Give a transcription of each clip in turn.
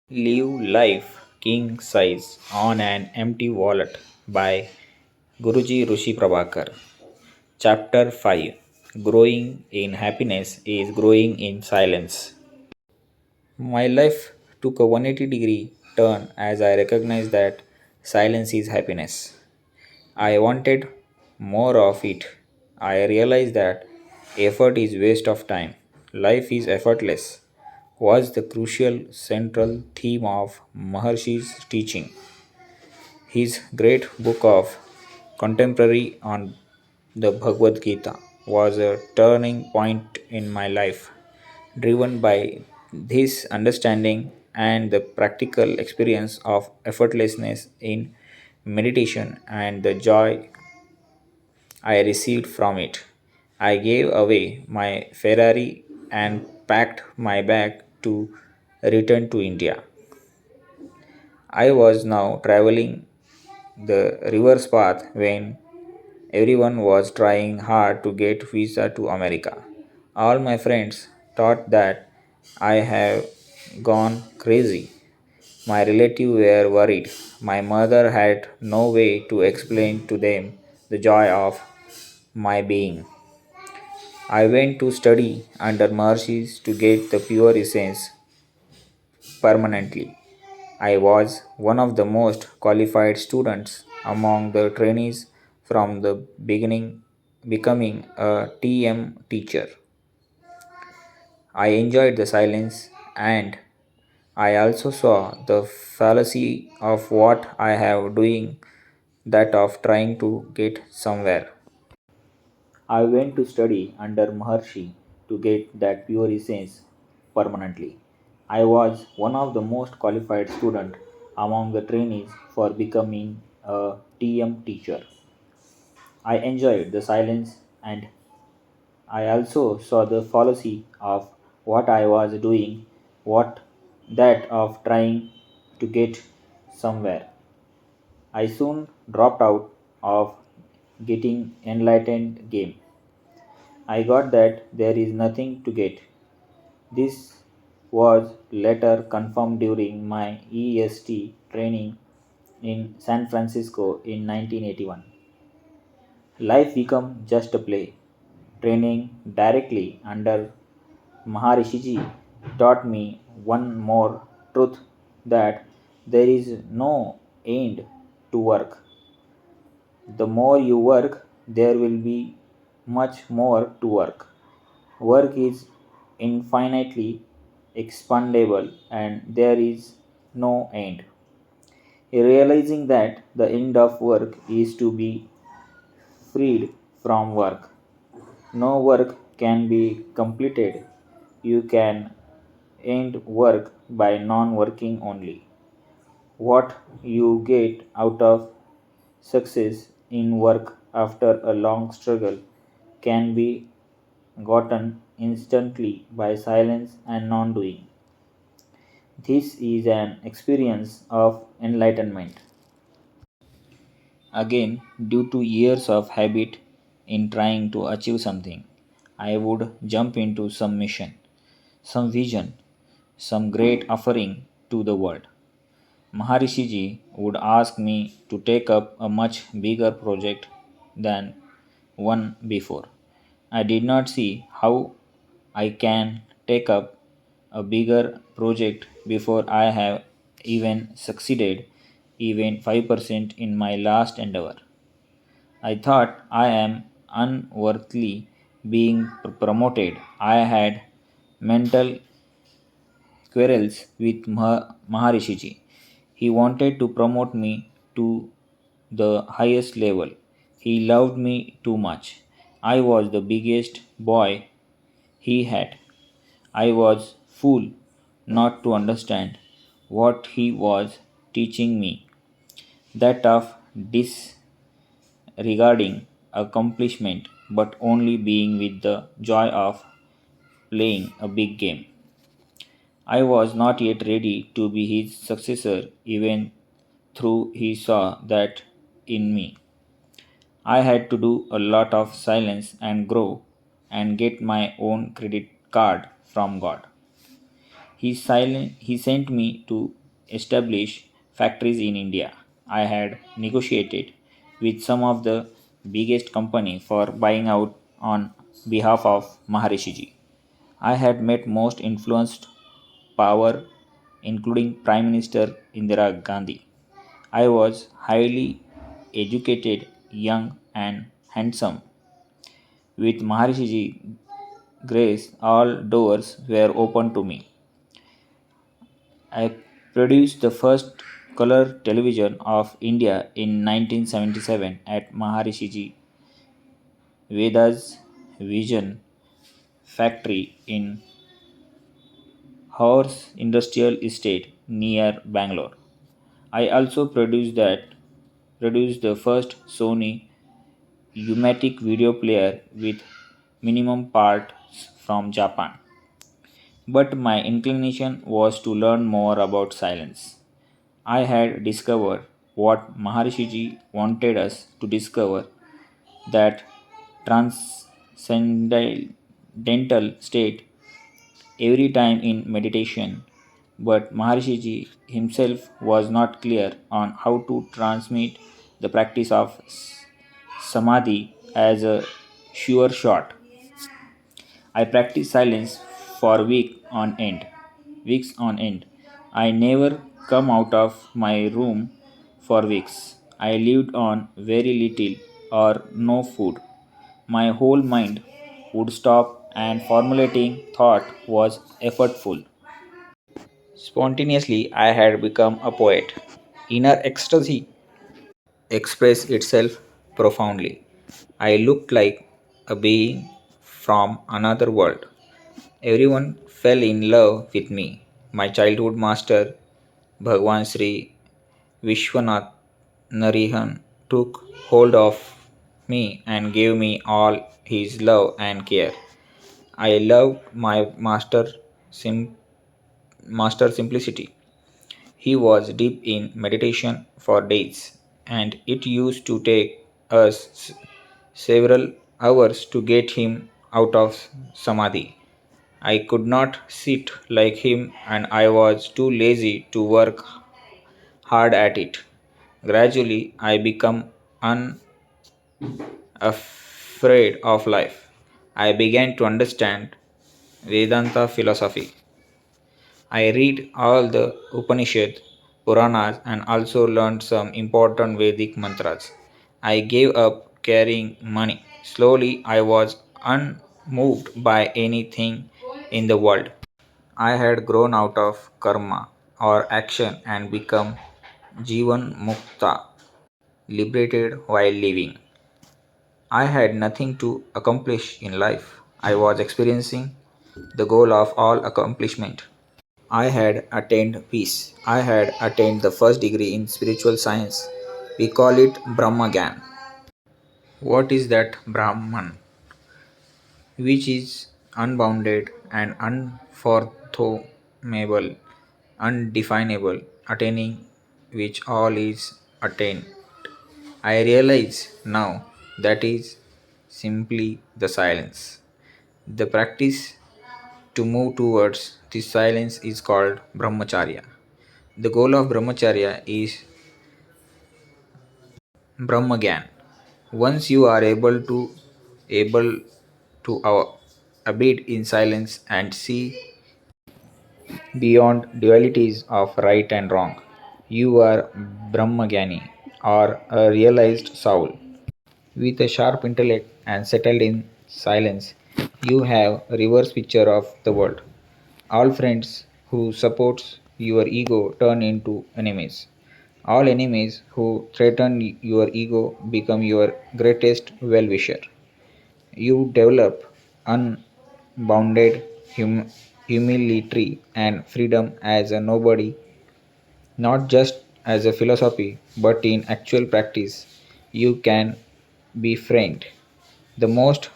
Live Life King Size on an Empty Wallet by Guruji Rishi Prabhakar. Chapter 5. Growing in Happiness is Growing in Silence. My life took a 180-degree turn as I recognized that silence is happiness. I wanted more of it. I realized that effort is waste of time. Life is effortless was the crucial central theme of Maharshi's teaching. His great book of contemporary on the Bhagavad Gita was a turning point in my life, driven by this understanding and the practical experience of effortlessness in meditation and the joy I received from it. I gave away my Ferrari and packed my bag to return to India. I was now traveling the reverse path when everyone was trying hard to get visa to America. All my friends thought that I have gone crazy. My relatives were worried. My mother had no way to explain to them the joy of my being. I went to study under Maharishi to get the pure essence permanently. I was one of the most qualified students among the trainees from the beginning, becoming a TM teacher. I enjoyed the silence and I also saw the fallacy of what I have doing that of trying to get somewhere. I went to study under Maharshi to get that pure essence permanently. I was one of the most qualified students among the trainees for becoming a TM teacher. I enjoyed the silence and I also saw the fallacy of what I was doing, what that of trying to get somewhere. I soon dropped out of getting enlightened game. I got that there is nothing to get. This was later confirmed during my EST training in San Francisco in 1981. Life became just a play. Training directly under Maharishiji taught me one more truth that there is no end to work. The more you work, there will be much more to work. Work is infinitely expandable and there is no end. Realizing that the end of work is to be freed from work. No work can be completed. You can end work by non working only. What you get out of success in work after a long struggle can be gotten instantly by silence and non doing. This is an experience of enlightenment. Again, due to years of habit in trying to achieve something, I would jump into some mission, some vision, some great offering to the world. Maharishiji would ask me to take up a much bigger project than one before. I did not see how I can take up a bigger project before I have even succeeded even 5% in my last endeavor. I thought I am unworthily being promoted. I had mental quarrels with Maharishiji. He wanted to promote me to the highest level. He loved me too much. I was the biggest boy he had. I was fool not to understand what he was teaching me. That of disregarding accomplishment but only being with the joy of playing a big game. I was not yet ready to be his successor, even though he saw that in me. I had to do a lot of silence and grow and get my own credit card from God. He sent me to establish factories in India. I had negotiated with some of the biggest company for buying out on behalf of Maharishiji. I had met most influenced power including Prime Minister Indira Gandhi. I was highly educated, young and handsome. With Maharishiji grace, all doors were open to me. I produced the first color television of India in 1977 at Maharishiji Veda's Vision factory in Horse Industrial Estate near Bangalore. I also produced the first Sony Umatic video player with minimum parts from Japan. But my inclination was to learn more about silence. I had discovered what Maharishiji wanted us to discover, that transcendental state every time in meditation. But Maharishiji himself was not clear on how to transmit the practice of samadhi as a sure shot. I practiced silence for weeks on end. I never come out of my room for weeks. I lived on very little or no food. My whole mind would stop and formulating thought was effortful. Spontaneously, I had become a poet. Inner ecstasy expressed itself profoundly. I looked like a being from another world. Everyone fell in love with me. My childhood master, Bhagwan Sri Vishwanath Narihan, took hold of me and gave me all his love and care. I loved my master simplicity. He was deep in meditation for days, and it used to take us several hours to get him out of samadhi. I could not sit like him, and I was too lazy to work hard at it. Gradually, I became unafraid of life. I began to understand Vedanta philosophy. I read all the Upanishads, Puranas, and also learned some important Vedic mantras. I gave up carrying money. Slowly, I was unmoved by anything in the world. I had grown out of karma or action and become Jivan Mukta, liberated while living. I had nothing to accomplish in life. I was experiencing the goal of all accomplishment. I had attained peace. I had attained the first degree in spiritual science. We call it Brahmagan. What is that Brahman? Which is unbounded and unfathomable, undefinable, attaining which all is attained. I realize now that is simply the silence. The practice to move towards this silence is called brahmacharya. The goal of brahmacharya is brahmagyan. Once you are able to abide in silence and see beyond dualities of right and wrong, you are brahmagyani or a realized soul. With a sharp intellect and settled in silence, you have a reverse picture of the world. All friends who supports your ego turn into enemies. All enemies who threaten your ego become your greatest well-wisher. You develop unbounded humility and freedom as a nobody, not just as a philosophy, but in actual practice. You can befriend the most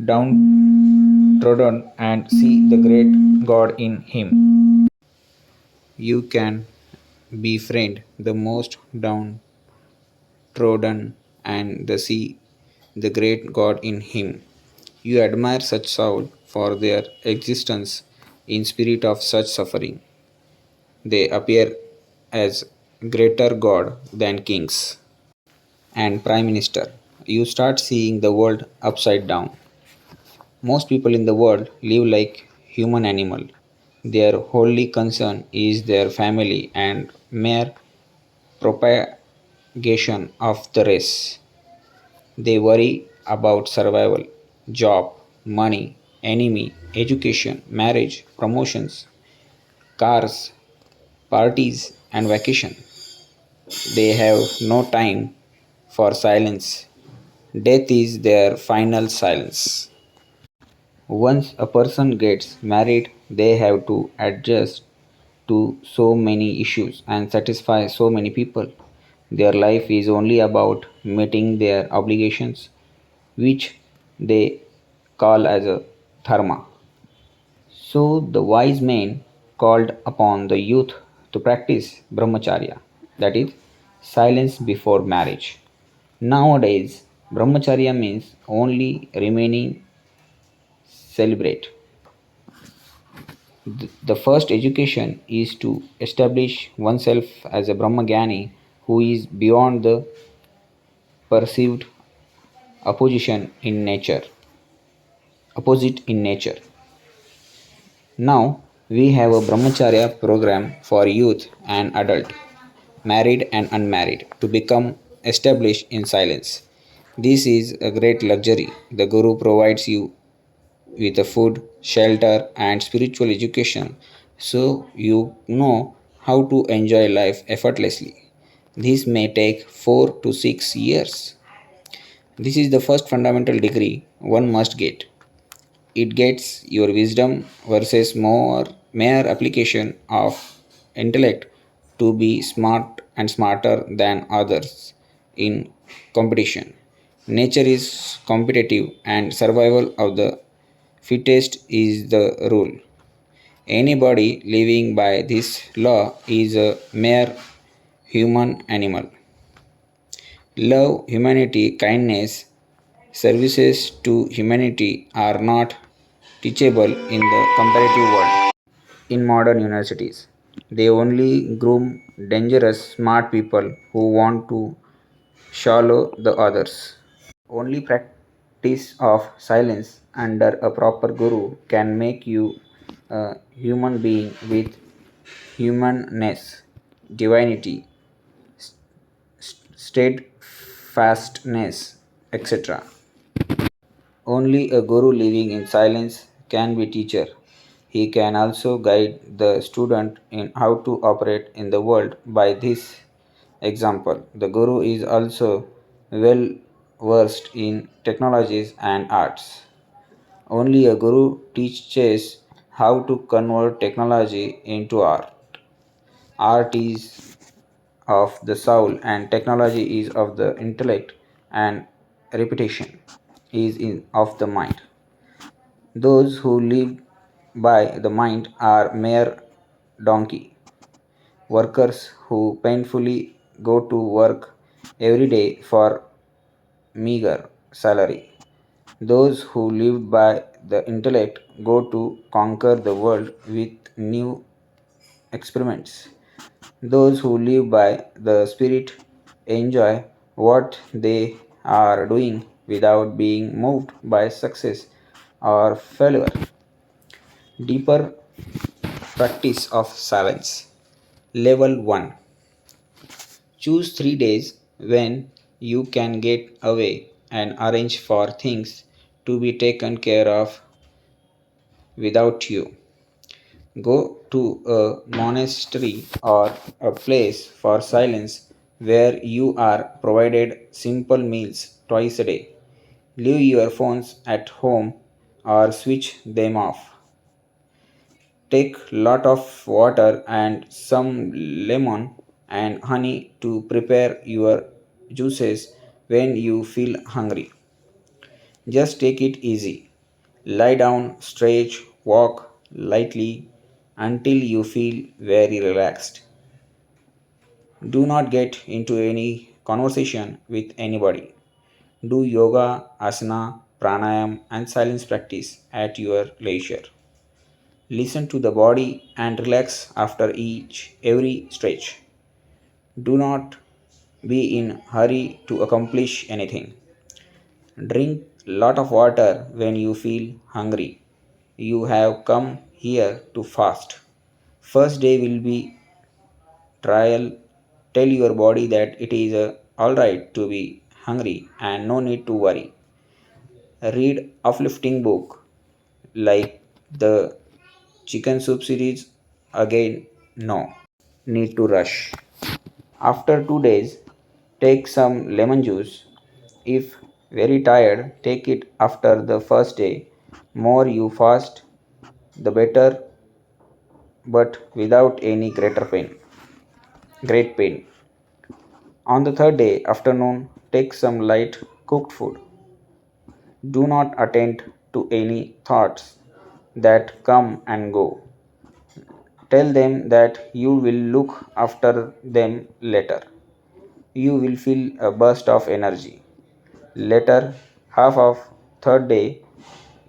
downtrodden and see the great God in him. You can befriend the most downtrodden and see the great God in him. You admire such soul for their existence in spirit of such suffering. They appear as greater God than kings and prime minister. You start seeing the world upside down. Most people in the world live like human animal. Their only concern is their family and mere propagation of the race. They worry about survival, job, money, enemy, education, marriage, promotions, cars, parties, and vacation. They have no time for silence. Death is their final silence. Once a person gets married, they have to adjust to so many issues and satisfy so many people. Their life is only about meeting their obligations, which they call as a dharma. So the wise men called upon the youth to practice brahmacharya, that is, silence before marriage. Nowadays, brahmacharya means only remaining celibate. The first education is to establish oneself as a Brahmagyani who is beyond the perceived opposition in nature, opposite in nature. Now we have a brahmacharya program for youth and adult, married and unmarried, to become established in silence. This is a great luxury. The Guru provides you with a food, shelter, and spiritual education so you know how to enjoy life effortlessly. This may take 4 to 6 years. This is the first fundamental degree one must get. It gets your wisdom versus more mere application of intellect to be smart and smarter than others in competition. Nature is competitive and survival of the fittest is the rule. Anybody living by this law is a mere human animal. Love, humanity, kindness, services to humanity are not teachable in the comparative world. In modern universities, they only groom dangerous smart people who want to swallow the others. Only practice of silence under a proper guru can make you a human being with humanness, divinity, steadfastness, etc. Only a guru living in silence can be teacher. He can also guide the student in how to operate in the world by this example. The guru is also well versed in technologies and arts. Only a guru teaches how to convert technology into art. Art is of the soul and technology is of the intellect and repetition is of the mind. Those who live by the mind are mere donkey workers who painfully go to work every day for meager salary. Those who live by the intellect go to conquer the world with new experiments. Those who live by the Spirit enjoy what they are doing without being moved by success or failure. Deeper practice of silence. Level 1. Choose 3 days when you can get away and arrange for things to be taken care of without you. Go to a monastery or a place for silence where you are provided simple meals twice a day. Leave your phones at home or switch them off. Take lot of water and some lemon and honey to prepare your juices when you feel hungry. Just take it easy. Lie down, stretch, walk lightly until you feel very relaxed. Do not get into any conversation with anybody. Do yoga, asana, pranayam, and silence practice at your leisure. Listen to the body and relax after each every stretch. Do not be in hurry to accomplish anything. Drink lot of water when you feel hungry. You have come here to fast. First day will be trial. Tell your body that it is alright to be hungry and no need to worry. Read uplifting book like the chicken soup series. Again, no need to rush. After 2 days, take some lemon juice. If very tired, take it after the first day. More you fast, the better, but without any great pain. On the third day afternoon, take some light cooked food. Do not attend to any thoughts that come and go. Tell them that you will look after them later. You will feel a burst of energy. Later, half of third day,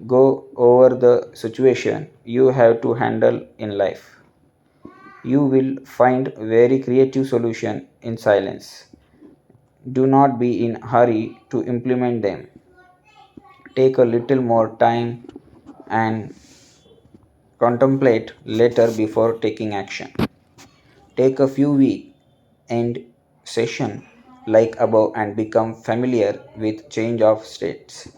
go over the situation you have to handle in life. You will find very creative solution in silence. Do not be in hurry to implement them. Take a little more time and contemplate later before taking action. Take a few week end session like above and become familiar with change of states.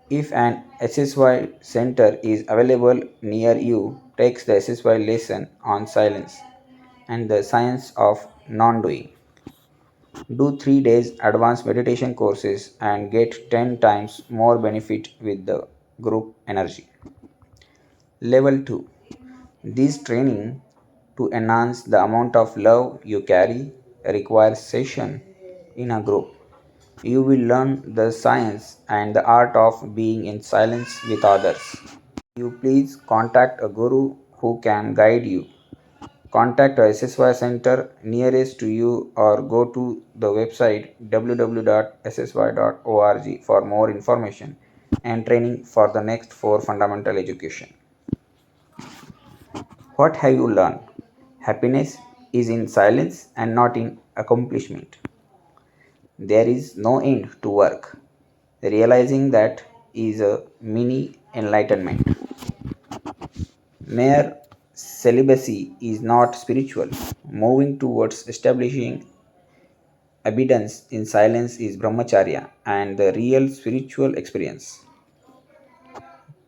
If an SSY center is available near you, take the SSY lesson on silence and the science of non-doing. Do 3 days advanced meditation courses and get 10 times more benefit with the group energy. Level 2. This training to enhance the amount of love you carry requires session in a group. You will learn the science and the art of being in silence with others. You please contact a guru who can guide you. Contact a SSY center nearest to you or go to the website www.ssy.org for more information and training for the next 4 fundamental education. What have you learned? Happiness is in silence and not in accomplishment. There is no end to work. Realizing that is a mini enlightenment. Mere celibacy is not spiritual. Moving towards establishing abundance in silence is brahmacharya and the real spiritual experience.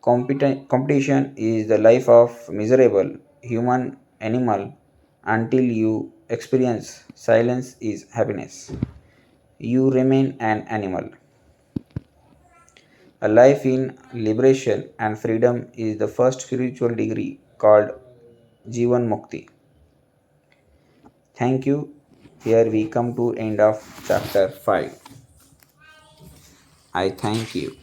Competition is the life of miserable human animal until you experience silence is happiness. You remain an animal. A life in liberation and freedom is the first spiritual degree called Jivan Mukti. Thank you. Here we come to end of chapter 5. I thank you.